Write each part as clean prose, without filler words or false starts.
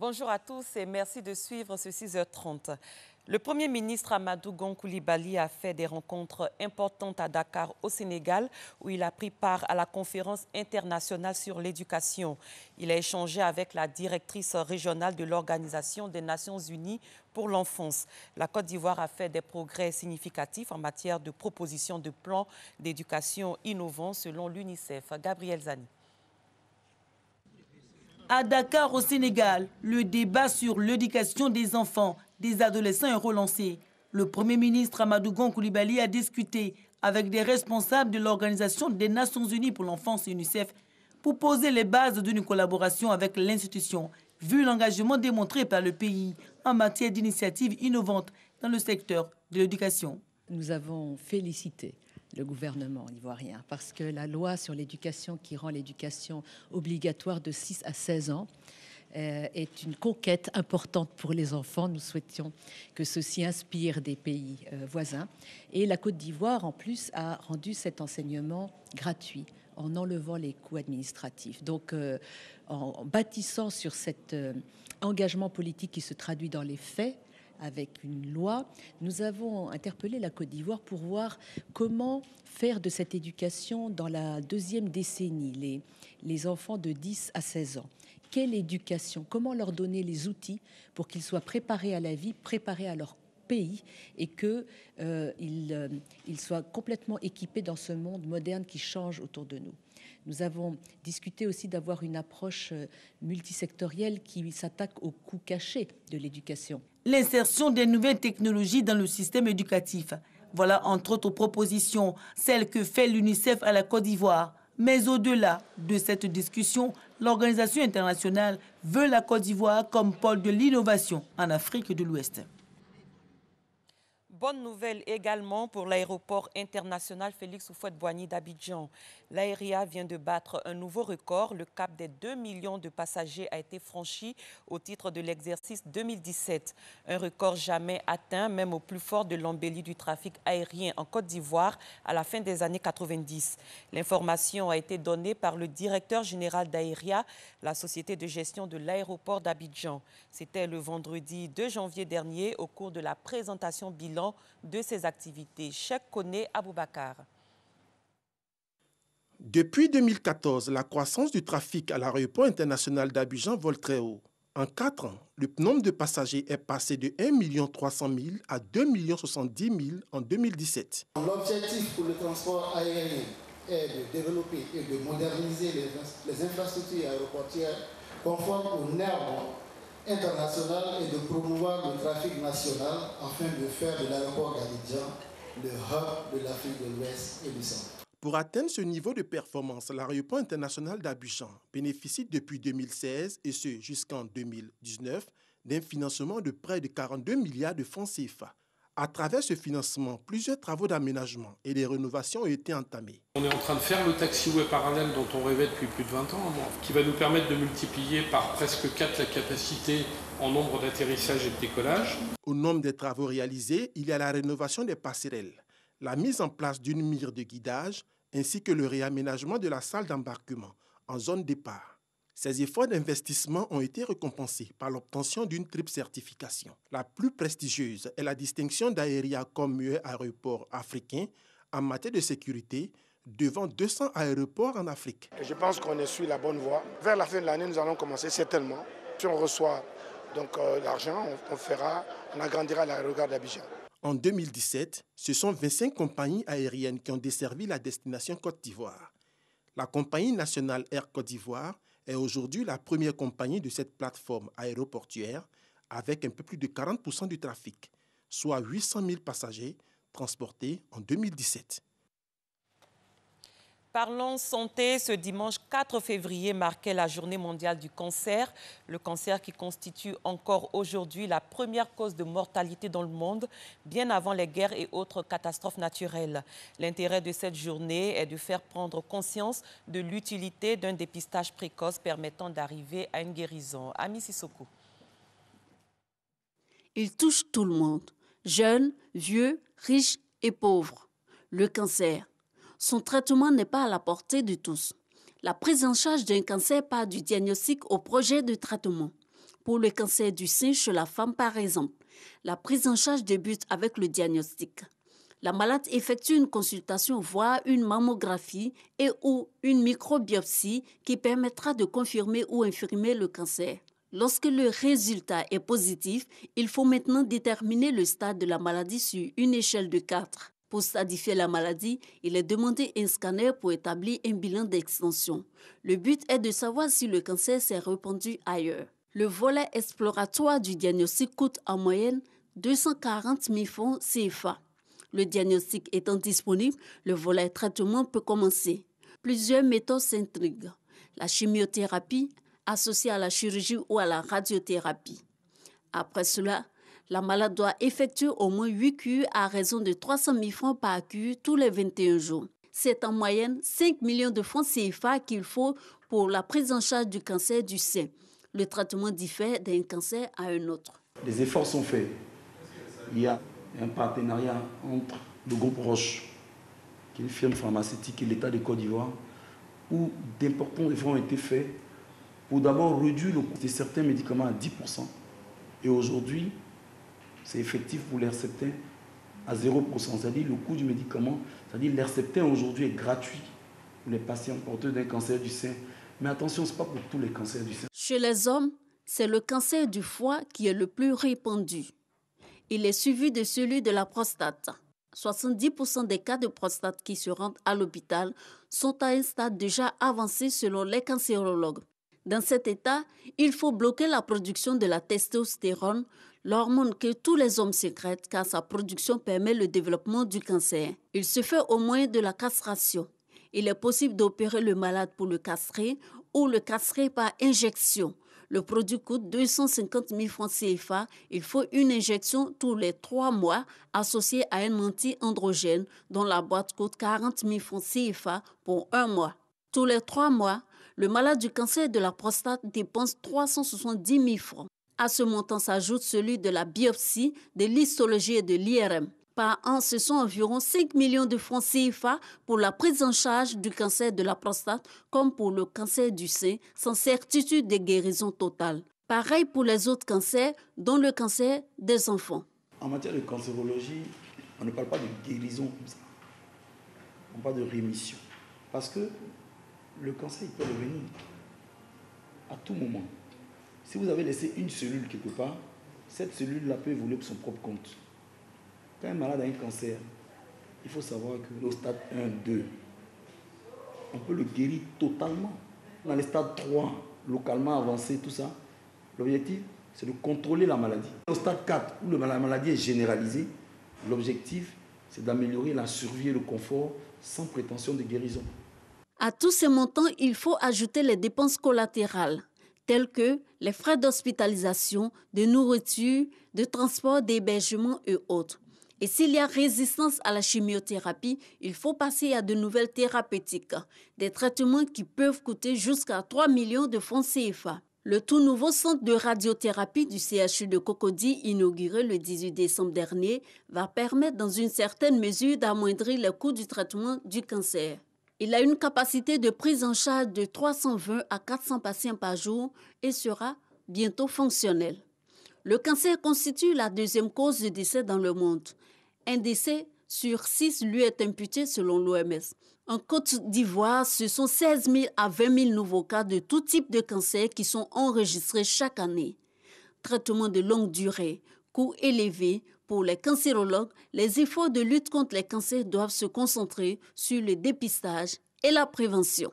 Bonjour à tous et merci de suivre ce 6h30. Le Premier ministre Amadou Gon Coulibaly a fait des rencontres importantes à Dakar, au Sénégal, où il a pris part à la conférence internationale sur l'éducation. Il a échangé avec la directrice régionale de l'Organisation des Nations Unies pour l'enfance. La Côte d'Ivoire a fait des progrès significatifs en matière de proposition de plans d'éducation innovants selon l'UNICEF. Gabriel Zani. À Dakar, au Sénégal, le débat sur l'éducation des enfants, des adolescents est relancé. Le Premier ministre Amadou Gon Coulibaly a discuté avec des responsables de l'Organisation des Nations Unies pour l'enfance, UNICEF, pour poser les bases d'une collaboration avec l'institution, vu l'engagement démontré par le pays en matière d'initiatives innovantes dans le secteur de l'éducation. Nous avons félicité le gouvernement ivoirien parce que la loi sur l'éducation qui rend l'éducation obligatoire de 6 à 16 ans est une conquête importante pour les enfants. Nous souhaitions que ceci inspire des pays voisins. Et la Côte d'Ivoire, en plus, a rendu cet enseignement gratuit en enlevant les coûts administratifs. Donc, en bâtissant sur cet engagement politique qui se traduit dans les faits, avec une loi, nous avons interpellé la Côte d'Ivoire pour voir comment faire de cette éducation dans la deuxième décennie, les enfants de 10 à 16 ans. Quelle éducation? Comment leur donner les outils pour qu'ils soient préparés à la vie, préparés à leur pays et qu'ils soient complètement équipés dans ce monde moderne qui change autour de nous. Nous avons discuté aussi d'avoir une approche multisectorielle qui s'attaque aux coûts cachés de l'éducation. L'insertion des nouvelles technologies dans le système éducatif. Voilà entre autres propositions, celles que fait l'UNICEF à la Côte d'Ivoire. Mais au-delà de cette discussion, l'organisation internationale veut la Côte d'Ivoire comme pôle de l'innovation en Afrique de l'Ouest. Bonne nouvelle également pour l'aéroport international Félix Houphouët-Boigny d'Abidjan. L'Aéria vient de battre un nouveau record. Le cap des 2 millions de passagers a été franchi au titre de l'exercice 2017. Un record jamais atteint, même au plus fort de l'embellie du trafic aérien en Côte d'Ivoire à la fin des années 90. L'information a été donnée par le directeur général d'Aéria, la société de gestion de l'aéroport d'Abidjan. C'était le vendredi 2 janvier dernier au cours de la présentation bilan de ses activités. Cheikh Koné Aboubakar. Depuis 2014, la croissance du trafic à l'aéroport international d'Abidjan vole très haut. En 4 ans, le nombre de passagers est passé de 1 300 000 à 2 070 000 en 2017. L'objectif pour le transport aérien est de développer et de moderniser les infrastructures aéroportuaires conformes aux normes internationales et de promouvoir le trafic national afin de faire de l'aéroport d'Abidjan le hub de l'Afrique de l'Ouest et du Centre. Pour atteindre ce niveau de performance, l'aéroport international d'Abidjan bénéficie depuis 2016 et ce jusqu'en 2019 d'un financement de près de 42 milliards de francs CFA. À travers ce financement, plusieurs travaux d'aménagement et de rénovation ont été entamés. On est en train de faire le taxiway parallèle dont on rêvait depuis plus de 20 ans, qui va nous permettre de multiplier par presque 4 la capacité en nombre d'atterrissages et de décollages. Au nombre des travaux réalisés, il y a la rénovation des passerelles, la mise en place d'une mire de guidage ainsi que le réaménagement de la salle d'embarquement en zone départ. Ces efforts d'investissement ont été récompensés par l'obtention d'une triple certification. La plus prestigieuse est la distinction d'Aéria comme meilleur aéroport africain en matière de sécurité devant 200 aéroports en Afrique. Je pense qu'on est sur la bonne voie. Vers la fin de l'année, nous allons commencer certainement. Si on reçoit l'argent, on agrandira l'aérogare d'Abidjan. En 2017, ce sont 25 compagnies aériennes qui ont desservi la destination Côte d'Ivoire. La compagnie nationale Air Côte d'Ivoire est aujourd'hui la première compagnie de cette plateforme aéroportuaire avec un peu plus de 40% du trafic, soit 800 000 passagers transportés en 2017. Parlons santé, ce dimanche 4 février marquait la journée mondiale du cancer. Le cancer qui constitue encore aujourd'hui la première cause de mortalité dans le monde, bien avant les guerres et autres catastrophes naturelles. L'intérêt de cette journée est de faire prendre conscience de l'utilité d'un dépistage précoce permettant d'arriver à une guérison. Ami Sissoko. Il touche tout le monde, jeunes, vieux, riches et pauvres. Le cancer. Son traitement n'est pas à la portée de tous. La prise en charge d'un cancer part du diagnostic au projet de traitement. Pour le cancer du sein chez la femme, par exemple, la prise en charge débute avec le diagnostic. La malade effectue une consultation, voire une mammographie et ou une microbiopsie qui permettra de confirmer ou infirmer le cancer. Lorsque le résultat est positif, il faut maintenant déterminer le stade de la maladie sur une échelle de 4. Pour stadifier la maladie, il est demandé un scanner pour établir un bilan d'extension. Le but est de savoir si le cancer s'est répandu ailleurs. Le volet exploratoire du diagnostic coûte en moyenne 240 000 francs CFA. Le diagnostic étant disponible, le volet traitement peut commencer. Plusieurs méthodes s'intriguent. La chimiothérapie, associée à la chirurgie ou à la radiothérapie. Après cela, la malade doit effectuer au moins 8 cures à raison de 300 000 francs par cure tous les 21 jours. C'est en moyenne 5 millions de francs CFA qu'il faut pour la prise en charge du cancer du sein. Le traitement diffère d'un cancer à un autre. Les efforts sont faits. Il y a un partenariat entre le groupe Roche, qui est une firme pharmaceutique, et l'État de Côte d'Ivoire, où d'importants efforts ont été faits pour d'abord réduire le coût de certains médicaments à 10%. Et aujourd'hui, c'est effectif pour l'Herceptin à 0%. C'est-à-dire le coût du médicament, c'est-à-dire l'Herceptin aujourd'hui est gratuit pour les patients porteurs d'un cancer du sein. Mais attention, ce n'est pas pour tous les cancers du sein. Chez les hommes, c'est le cancer du foie qui est le plus répandu. Il est suivi de celui de la prostate. 70% des cas de prostate qui se rendent à l'hôpital sont à un stade déjà avancé selon les cancérologues. Dans cet état, il faut bloquer la production de la testostérone, l'hormone que tous les hommes sécrètent car sa production permet le développement du cancer. Il se fait au moyen de la castration. Il est possible d'opérer le malade pour le castrer ou le castrer par injection. Le produit coûte 250 000 francs CFA. Il faut une injection tous les 3 mois associée à un anti-androgène dont la boîte coûte 40 000 francs CFA pour 1 mois. Tous les 3 mois, le malade du cancer de la prostate dépense 370 000 francs. À ce montant s'ajoute celui de la biopsie, de l'histologie et de l'IRM. Par an, ce sont environ 5 millions de francs CFA pour la prise en charge du cancer de la prostate comme pour le cancer du sein, sans certitude de guérison totale. Pareil pour les autres cancers, dont le cancer des enfants. En matière de cancérologie, on ne parle pas de guérison comme ça. On parle de rémission. Parce que le cancer, il peut revenir à tout moment. Si vous avez laissé une cellule quelque part, cette cellule-là peut évoluer pour son propre compte. Quand un malade a un cancer, il faut savoir que au stade 1, 2, on peut le guérir totalement. Dans les stades 3, localement avancé, tout ça, l'objectif, c'est de contrôler la maladie. Au stade 4, où la maladie est généralisée, l'objectif, c'est d'améliorer la survie et le confort sans prétention de guérison. À tous ces montants, il faut ajouter les dépenses collatérales, telles que les frais d'hospitalisation, de nourriture, de transport, d'hébergement et autres. Et s'il y a résistance à la chimiothérapie, il faut passer à de nouvelles thérapeutiques, des traitements qui peuvent coûter jusqu'à 3 millions de francs CFA. Le tout nouveau centre de radiothérapie du CHU de Cocody, inauguré le 18 décembre dernier, va permettre dans une certaine mesure d'amoindrir les coûts du traitement du cancer. Il a une capacité de prise en charge de 320 à 400 patients par jour et sera bientôt fonctionnel. Le cancer constitue la deuxième cause de décès dans le monde. Un décès sur 6 lui est imputé selon l'OMS. En Côte d'Ivoire, ce sont 16 000 à 20 000 nouveaux cas de tout type de cancer qui sont enregistrés chaque année. Traitement de longue durée, coût élevé. Pour les cancérologues, les efforts de lutte contre les cancers doivent se concentrer sur le dépistage et la prévention.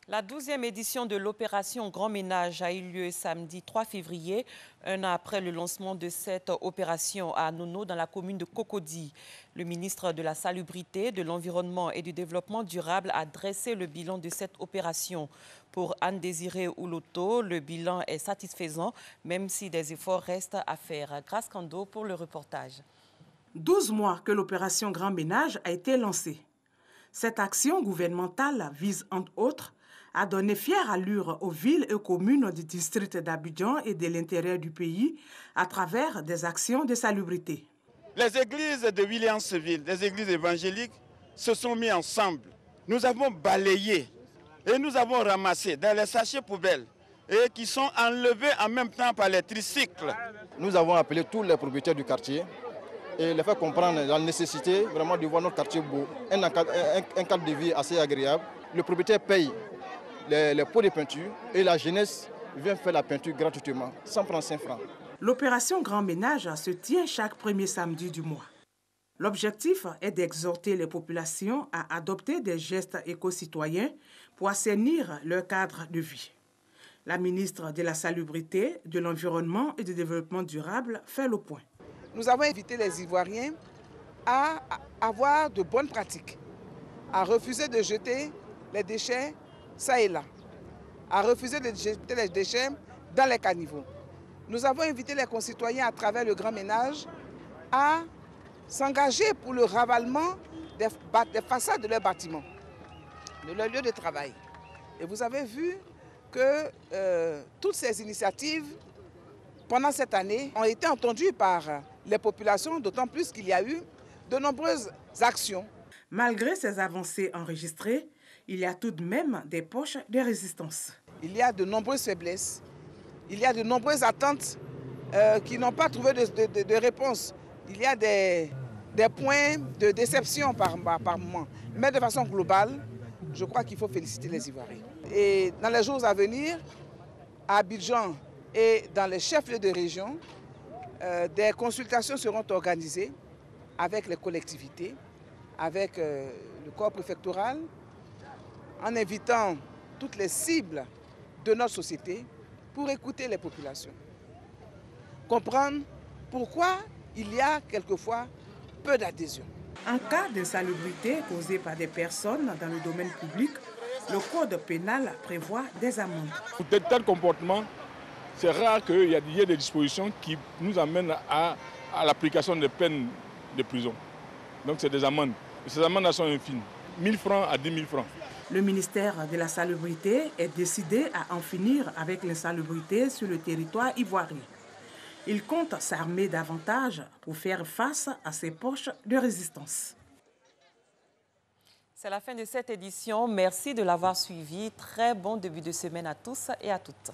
La 12e édition de l'opération Grand Ménage a eu lieu samedi 3 février, un an après le lancement de cette opération à Nono dans la commune de Cocody. Le ministre de la Salubrité, de l'Environnement et du Développement durable a dressé le bilan de cette opération. Pour Anne-Désirée Ouloto, le bilan est satisfaisant, même si des efforts restent à faire. Grâce Kando pour le reportage. 12 mois que l'opération Grand Ménage a été lancée. Cette action gouvernementale vise, entre autres, à donner fière allure aux villes et aux communes du district d'Abidjan et de l'intérieur du pays à travers des actions de salubrité. Les églises de Williamsville, les églises évangéliques, se sont mis ensemble. Nous avons balayé et nous avons ramassé dans les sachets poubelles et qui sont enlevés en même temps par les tricycles. Nous avons appelé tous les propriétaires du quartier et les faire comprendre la nécessité vraiment de voir notre quartier beau, un cadre de vie assez agréable. Le propriétaire paye les pots de peinture et la jeunesse vient faire la peinture gratuitement, sans prendre 5 francs. L'opération Grand Ménage se tient chaque premier samedi du mois. L'objectif est d'exhorter les populations à adopter des gestes éco-citoyens pour assainir leur cadre de vie. La ministre de la Salubrité, de l'Environnement et du Développement durable fait le point. Nous avons invité les Ivoiriens à avoir de bonnes pratiques, à refuser de jeter les déchets ça et là, à refuser de jeter les déchets dans les caniveaux. Nous avons invité les concitoyens à travers le Grand Ménage à s'engager pour le ravalement des façades de leurs bâtiments, de leurs lieux de travail. Et vous avez vu que toutes ces initiatives, pendant cette année, ont été entendues par les populations, d'autant plus qu'il y a eu de nombreuses actions. Malgré ces avancées enregistrées, il y a tout de même des poches de résistance. Il y a de nombreuses faiblesses, il y a de nombreuses attentes qui n'ont pas trouvé de réponse. Il y a des points de déception par moment. Mais de façon globale, je crois qu'il faut féliciter les Ivoiriens. Et dans les jours à venir, à Abidjan et dans les chefs-lieux de région, des consultations seront organisées avec les collectivités, avec le corps préfectoral, en invitant toutes les cibles de notre société pour écouter les populations. Comprendre pourquoi il y a quelquefois peu d'adhésion. En cas d'insalubrité causée par des personnes dans le domaine public, le code pénal prévoit des amendes. Pour de tels comportements, c'est rare qu'il y ait des dispositions qui nous amènent à l'application des peines de prison. Donc c'est des amendes. Et ces amendes sont infimes, 1 000 francs à 10 000 francs. Le ministère de la Salubrité est décidé à en finir avec l'insalubrité sur le territoire ivoirien. Il compte s'armer davantage pour faire face à ces poches de résistance. C'est la fin de cette édition. Merci de l'avoir suivi. Très bon début de semaine à tous et à toutes.